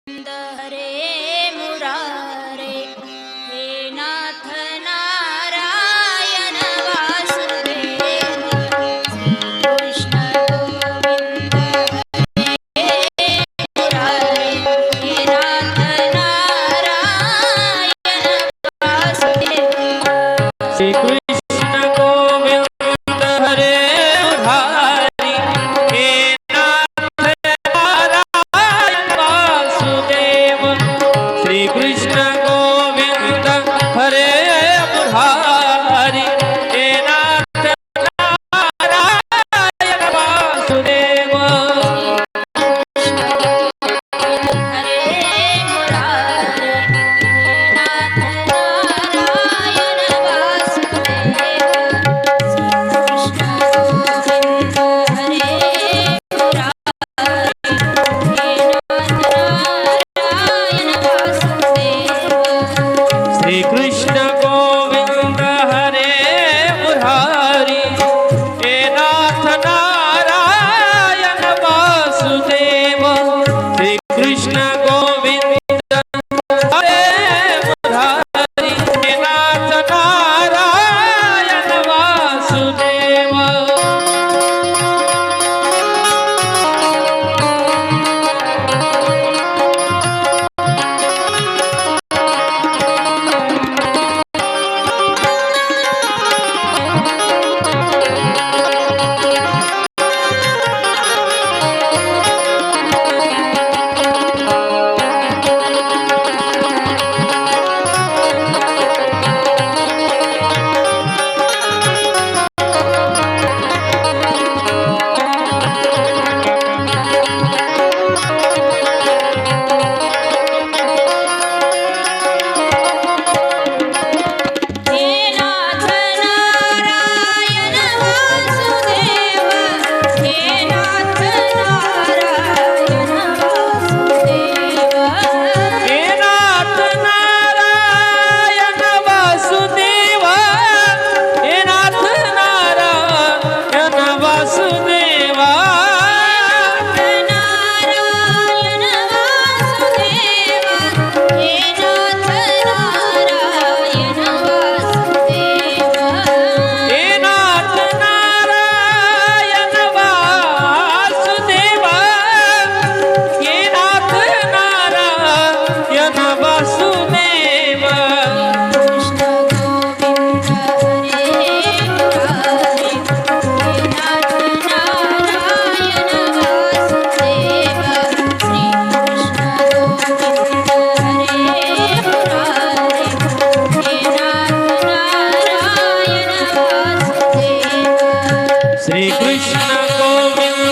हरे मुरारे हे नाथ नारायण वासुदेव कृष्ण गोविंद हरे मुरारे हे नाथ नारायण वासुदेव श्री कृष्ण गोविंद हरे मुरारी हे नाथ नारायण वासुदेव श्री कृष्ण गोविंद हरे मुरारी हे नाथ नारायण वासुदेव हरे मुरारे हे नाथ नारायण वासुदेव कृष्ण गोविंद हरे मुरारे हे नाथ नारायण वासुदेव श्री कृष्ण गोविंद हरे मुरारी हे नाथ नारायण वासुदेव श्री कृष्ण गोविंद हरे मुरारी हे नाथ नारायण वासुदेव हे नाथ नारायण वासुदेव हे नाथ नारायण वासुदेव हे नाथ नारायण वासुदेव हे नाथ नारायण वासुदेव नारायण वासुदेव हे नाथ नारायण वासुदेव हे नाथ नारायण वासुदेव हे नाथ नारायण वासुदेव कृष्ण गोविंद हरे मुरारे हे नाथ नारायण वासुदेव श्री कृष्ण गोविंद हरे मुरारे हे नाथ नारायण वासुदेव श्री कृष्ण गोविंद